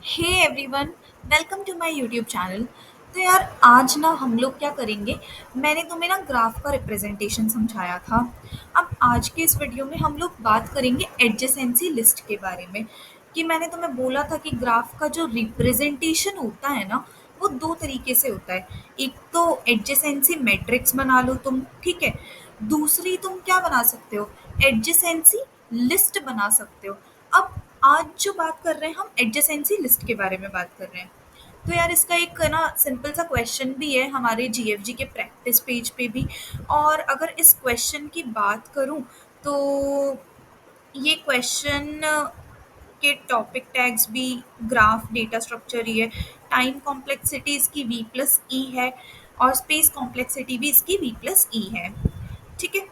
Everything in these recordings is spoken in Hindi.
Hey everyone, welcome to my YouTube channel. तो यार आज ना हम लोग क्या करेंगे। मैंने तुम्हें ना ग्राफ का रिप्रेजेंटेशन समझाया था। अब आज के इस वीडियो में हम लोग बात करेंगे एडजेसेंसी लिस्ट के बारे में। कि मैंने तुम्हें बोला था कि ग्राफ का जो रिप्रेजेंटेशन होता है ना, वो दो तरीके से होता है। एक तो एडजेसेंसी मैट्रिक्स बना लो तुम, ठीक है। दूसरी तुम क्या बना सकते हो, एडजेसेंसी लिस्ट बना सकते हो। अब आज जो बात कर रहे हैं हम एडजेसेंसी लिस्ट के बारे में बात कर रहे हैं। तो यार इसका एक ना सिंपल सा क्वेश्चन भी है हमारे जीएफजी के प्रैक्टिस पेज पे भी। और अगर इस क्वेश्चन की बात करूं तो ये क्वेश्चन के टॉपिक टैग्स भी ग्राफ डेटा स्ट्रक्चर ही है। टाइम कॉम्प्लेक्सिटी इसकी वी प्लस ई है और स्पेस कॉम्प्लेक्सिटी भी इसकी वी प्लस ई है, ठीक है।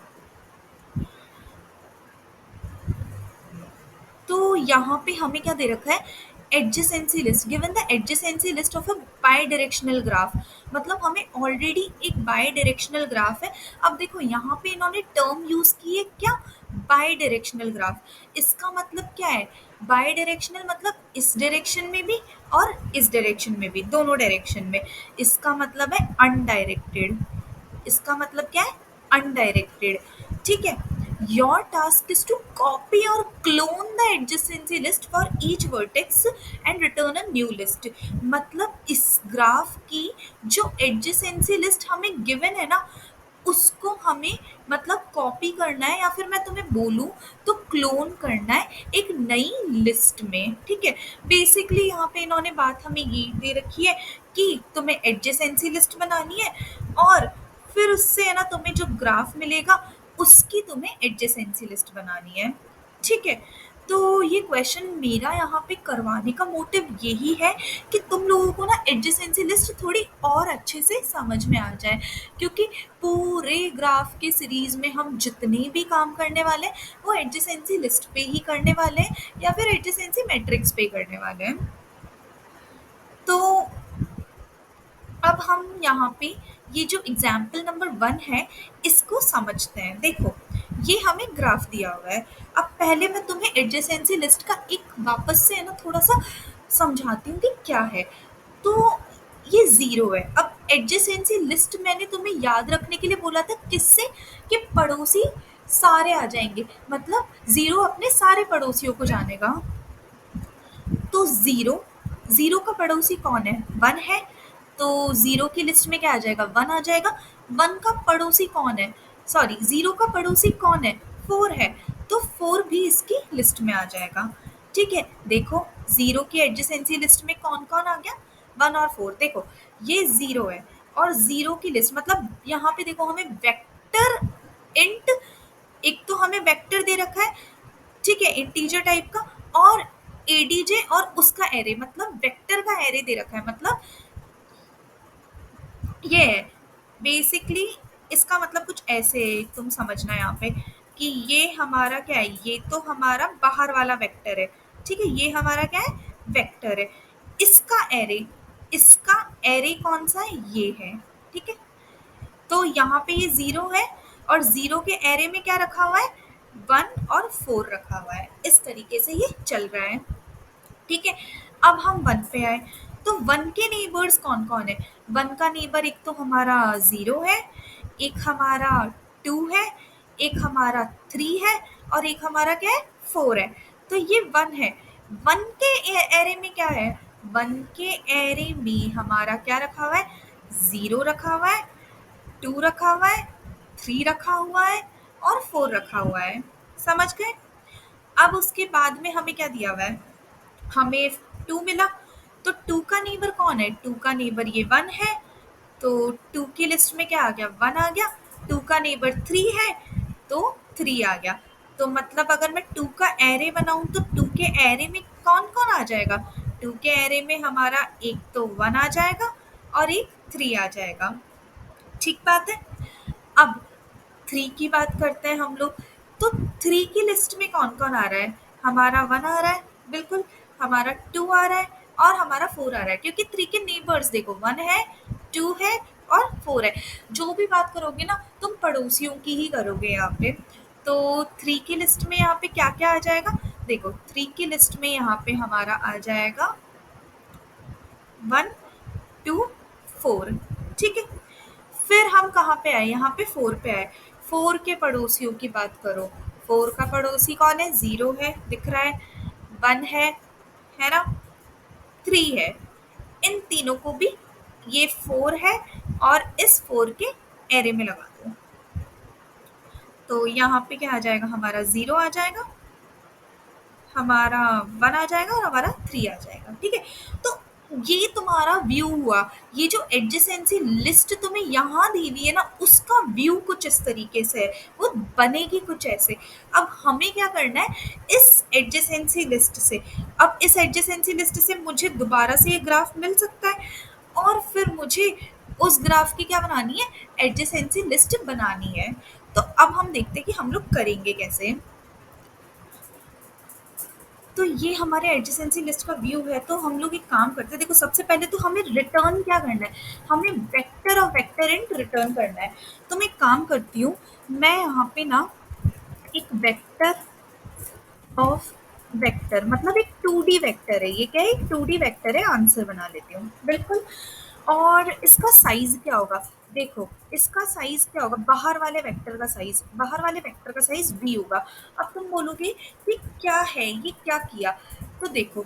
तो यहाँ पे हमें क्या दे रखा है, adjacency list. Given the adjacency list of a by directional graph. मतलब हमें ऑलरेडी एक बाई डायरेक्शनल ग्राफ है। अब देखो यहाँ पे इन्होंने टर्म यूज की है क्या, बाई डायरेक्शनल ग्राफ। इसका मतलब क्या है, बाई डायरेक्शनल मतलब इस डायरेक्शन में भी और इस डायरेक्शन में भी, दोनों डायरेक्शन में। इसका मतलब है अनडायरेक्टेड। इसका मतलब क्या है, अनडायरेक्टेड, ठीक है। Your task is to copy और clone the adjacency list for each vertex and return a new list. मतलब इस ग्राफ की जो एडजेसेंसी लिस्ट हमें गिवन है ना, उसको हमें मतलब कॉपी करना है, या फिर मैं तुम्हें बोलूं तो क्लोन करना है एक नई लिस्ट में, ठीक है। बेसिकली यहाँ पे इन्होंने बात हमें ये दे रखी है कि तुम्हें एडजेसेंसी लिस्ट बनानी है और फिर उससे है ना तुम्हें जो ग्राफ मिलेगा उसकी तुम्हें एडजेसेंसी लिस्ट बनानी है, ठीक है। तो ये क्वेश्चन मेरा यहाँ पे करवाने का मोटिव यही है कि तुम लोगों को ना एडजेसेंसी लिस्ट थोड़ी और अच्छे से समझ में आ जाए। क्योंकि पूरे ग्राफ के सीरीज में हम जितने भी काम करने वाले हैं वो एडजेसेंसी लिस्ट पे ही करने वाले हैं या फिर एडजेसेंसी मैट्रिक्स पे करने वाले हैं। तो अब हम यहाँ पे ये जो एग्जाम्पल नंबर 1 है इसको समझते हैं। देखो ये हमें ग्राफ दिया हुआ है। अब पहले मैं तुम्हें एडजेसेंसी लिस्ट का एक वापस से है ना थोड़ा सा समझाती हूँ कि क्या है। तो ये जीरो है। अब एडजेसेंसी लिस्ट मैंने तुम्हें याद रखने के लिए बोला था किससे, कि पड़ोसी सारे आ जाएंगे। मतलब जीरो अपने सारे पड़ोसियों को जानेगा। तो जीरो, जीरो का पड़ोसी कौन है, वन है। तो जीरो की लिस्ट में क्या आ जाएगा, वन आ जाएगा। वन का पड़ोसी कौन है, सॉरी जीरो का पड़ोसी कौन है, फोर है। तो फोर भी इसकी लिस्ट में आ जाएगा, ठीक है। देखो जीरो की एडजेसेंसी लिस्ट में कौन कौन आ गया, वन और फोर। देखो ये जीरो है और जीरो की लिस्ट मतलब यहाँ पे देखो हमें वेक्टर इंट, एक तो हमें वेक्टर दे रखा है, ठीक है, इंटीजर टाइप का। और एडीजे और उसका एरे मतलब वेक्टर का एरे दे रखा है। मतलब ये है बेसिकली, इसका मतलब कुछ ऐसे है, तुम समझना यहाँ पे कि ये हमारा क्या है, ये तो हमारा बाहर वाला वेक्टर है, ठीक है। ये हमारा क्या है, वेक्टर है। इसका एरे, इसका एरे कौन सा है, ये है, ठीक है। तो यहाँ पे ये जीरो है और जीरो के एरे में क्या रखा हुआ है, वन और फोर रखा हुआ है। इस तरीके से ये चल रहा है, ठीक है। अब हम वन पे आए तो वन के नेबर्स कौन कौन है। वन का नेबर एक तो हमारा जीरो है, एक हमारा टू है, एक हमारा थ्री है और एक हमारा क्या है, फोर है। तो ये वन है। वन के एरे में क्या है, वन के एरे में हमारा क्या रखा हुआ है, जीरो रखा हुआ है, टू रखा हुआ है, थ्री रखा हुआ है और फोर रखा हुआ है। समझ गए। अब उसके बाद में हमें क्या दिया हुआ है, हमें टू मिला। तो टू का नेबर कौन है, टू का नेबर ये वन है। तो टू की लिस्ट में क्या आ गया, वन आ गया। टू का नेबर थ्री है तो थ्री आ गया। तो मतलब अगर मैं टू का एरे बनाऊं तो टू के एरे में कौन कौन आ जाएगा, टू के एरे में हमारा एक तो वन आ जाएगा और एक थ्री आ जाएगा, ठीक बात है। अब थ्री की बात करते हैं हम लोग। तो थ्री की लिस्ट में कौन कौन आ रहा है, हमारा वन आ रहा है, बिल्कुल। हमारा टू आ रहा है और हमारा फोर आ रहा है, क्योंकि थ्री के नेबर्स देखो वन है, टू है और फोर है। जो भी बात करोगे ना तुम पड़ोसियों की ही करोगे यहाँ पे। तो थ्री की लिस्ट में यहाँ पे क्या क्या आ जाएगा, देखो थ्री की लिस्ट में यहाँ पे हमारा आ जाएगा 1 2 4, ठीक है। फिर हम कहाँ पे आए, यहाँ पे 4 पे आए। 4 के पड़ोसियों की बात करो। 4 का पड़ोसी कौन है, 0 है, दिख रहा है, 1 है ना, 3 है। इन तीनों को भी, ये 4 है और इस 4 के एरे में लगा दो, तो यहाँ पे क्या आ जाएगा, हमारा 0 आ जाएगा, हमारा 1 आ जाएगा और हमारा 3 आ जाएगा, ठीक है। तो ये तुम्हारा व्यू हुआ। ये जो एडजेसेंसी लिस्ट तुम्हें यहाँ दी हुई है ना, उसका व्यू कुछ इस तरीके से है, वो बनेगी कुछ ऐसे। अब हमें क्या करना है, इस एडजेसेंसी लिस्ट से, अब इस एडजेसेंसी लिस्ट से मुझे दोबारा से ये ग्राफ मिल सकता है, और फिर मुझे उस ग्राफ की क्या बनानी है, एडजेसेंसी लिस्ट बनानी है। तो अब हम देखते हैं कि हम लोग करेंगे कैसे। तो ये हमारे एडजेसेंसी लिस्ट का व्यू है। तो हम लोग एक काम करते हैं, देखो सबसे पहले तो हमें रिटर्न क्या करना है, हमें vector of vector int return करना है। तो मैं एक काम करती हूँ, मैं यहाँ पे ना एक वेक्टर ऑफ वेक्टर, मतलब एक 2D वेक्टर है, ये क्या है, एक 2D वेक्टर है, आंसर बना लेती हूँ बिल्कुल। और इसका साइज क्या होगा, देखो इसका साइज क्या होगा, बाहर वाले वेक्टर का साइज, बाहर वाले वेक्टर का साइज v होगा। अब तुम बोलोगे कि क्या है, ये क्या किया, तो देखो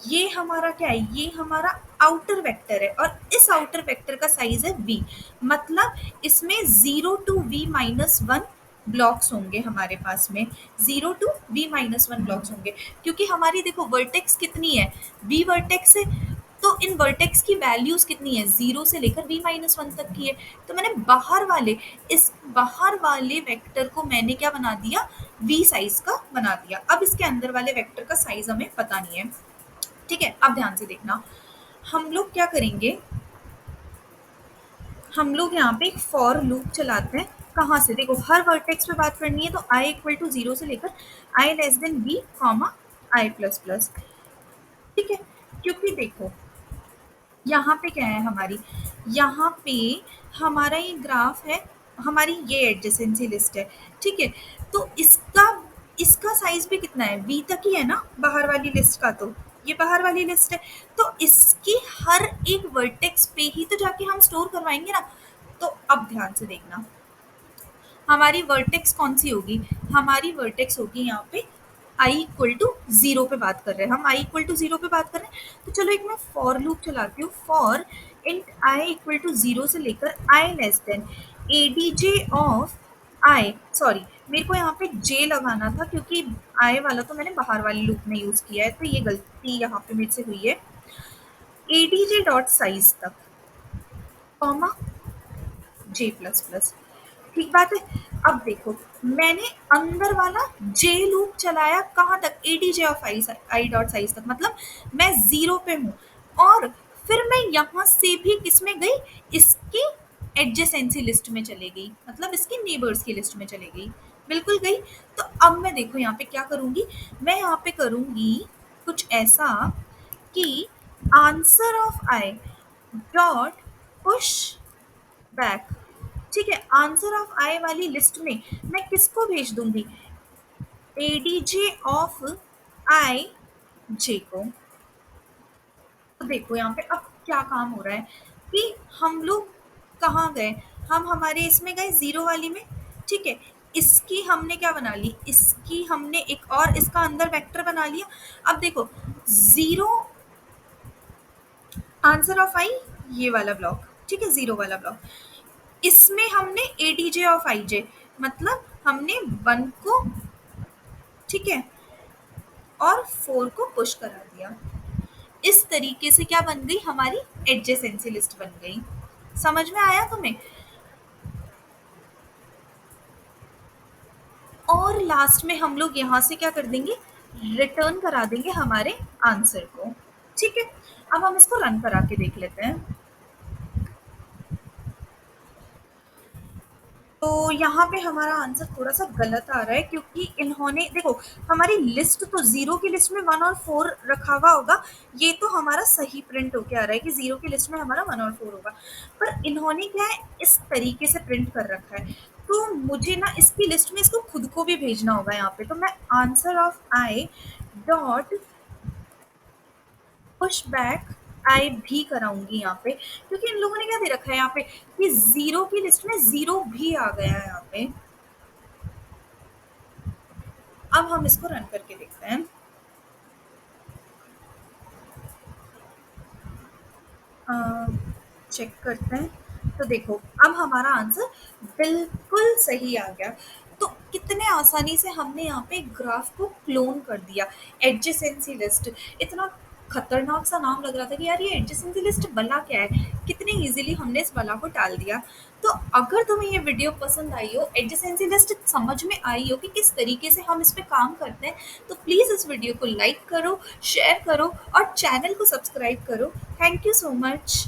ये हमारा क्या है, ये हमारा आउटर वेक्टर है और इस आउटर वेक्टर का साइज है v, मतलब इसमें 0 to v-1 ब्लॉक्स होंगे हमारे पास में, 0 to v-1 ब्लॉक्स होंगे, क्योंकि हमारी देखो वर्टेक्स कितनी है, v वर्टेक्स है, तो इन वर्टेक्स की वैल्यूज कितनी है, 0 से लेकर v-1 तक की है। तो मैंने बाहर वाले, इस बाहर वाले वेक्टर को मैंने क्या बना दिया, v साइज का बना दिया। अब इसके अंदर वाले वेक्टर का साइज हमें पता नहीं है, ठीक है। अब ध्यान से देखना, हम लोग क्या करेंगे, हम लोग यहाँ पे एक फॉर लूप चलाते हैं। कहाँ से, देखो हर वर्टेक्स पे बात करनी है, तो i इक्वल टू 0 से लेकर i less then b comma i plus plus, ठीक है। क्योंकि देखो यहाँ पे क्या है हमारी, यहाँ पे हमारा ये ग्राफ है, हमारी ये एडजेसेंसी लिस्ट है, ठीक है। तो इसका इसका साइज भी कितना है, v तक ही है ना बाहर वाली लिस्ट का, तो ये बाहर वाली लिस्ट है, तो इसकी हर एक वर्टेक्स पे ही तो जाके हम स्टोर करवाएंगे ना। तो अब ध्यान से देखना, हमारी वर्टेक्स कौन सी होगी, हमारी वर्टेक्स होगी यहाँ पे i इक्वल टू 0 पे बात कर रहे हैं, हम i इक्वल टू 0 पे बात कर रहे हैं। तो चलो एक मैं फॉर लूप चलाती हूँ, for int i equal to 0 से लेकर i less than adj of i, sorry मेरे को यहाँ पे j लगाना था, क्योंकि i वाला तो मैंने बाहर वाली लूप में यूज किया है, तो ये गलती यहाँ पे मेरे से हुई है। adj डॉट साइज तक कॉमा j प्लस प्लस, ठीक बात है। अब देखो मैंने अंदर वाला j लूप चलाया कहाँ तक, adj of i dot size तक, मतलब मैं 0 पे हूँ, और फिर मैं यहाँ से भी किस में गई, इसकी एडजेसेंसी लिस्ट में चले गई, मतलब इसकी नेबर्स की लिस्ट में चले गई, बिल्कुल गई। तो अब मैं देखो यहाँ पे क्या करूँगी, मैं यहाँ पे करूँगी कुछ ऐसा कि answer of i dot push back, ठीक है। आंसर ऑफ आई वाली लिस्ट में मैं किसको भेज दूंगी, एडीजे ऑफ आई जे को। तो देखो यहाँ पे अब क्या काम हो रहा है कि हम लोग कहाँ गए, हम हमारे इसमें गए 0 वाली में, ठीक है। इसकी हमने क्या बना ली, इसकी हमने एक और इसका अंदर वेक्टर बना लिया। अब देखो 0 आंसर ऑफ आई, ये वाला ब्लॉक, ठीक है, 0 वाला ब्लॉक, इसमें हमने एडीजे ऑफ आई जे, मतलब हमने 1 को, ठीक है, और 4 को पुश करा दिया। इस तरीके से क्या बन गई, हमारी एडजेसेंसी लिस्ट बन गई। समझ में आया तुम्हें। और लास्ट में हम लोग यहाँ से क्या कर देंगे, रिटर्न करा देंगे हमारे आंसर को, ठीक है। अब हम इसको रन करा के देख लेते हैं। तो यहाँ पे हमारा आंसर थोड़ा सा गलत आ रहा है, क्योंकि इन्होंने देखो हमारी लिस्ट तो 0 की लिस्ट में 1 और 4 रखा हुआ होगा, ये तो हमारा सही प्रिंट होके आ रहा है कि 0 की लिस्ट में हमारा 1 और 4 होगा, पर इन्होंने क्या है इस तरीके से प्रिंट कर रखा है। तो मुझे ना इसकी लिस्ट में इसको खुद को भी भेजना होगा यहाँ पे, तो मैं answer of I dot push back I भी कराऊंगी यहाँ पे, क्योंकि इन लोगों ने क्या दे रखा है यहाँ पे कि जीरो की लिस्ट में जीरो भी आ गया है यहाँ पे। अब हम इसको रन करके देखते हैं। चेक करते हैं तो देखो अब हमारा आंसर बिल्कुल सही आ गया। तो कितने आसानी से हमने यहाँ पे ग्राफ को क्लोन कर दिया। एडजेसेंसी लिस्ट, इतना खतरनाक सा नाम लग रहा था कि यार ये एडजेसेंसी लिस्ट बला क्या है, कितने इजीली हमने इस बला को टाल दिया। तो अगर तुम्हें ये वीडियो पसंद आई हो, एडजेसेंसी लिस्ट समझ में आई हो कि किस तरीके से हम इस पे काम करते हैं, तो प्लीज इस वीडियो को लाइक करो, शेयर करो और चैनल को सब्सक्राइब करो। Thank you so much.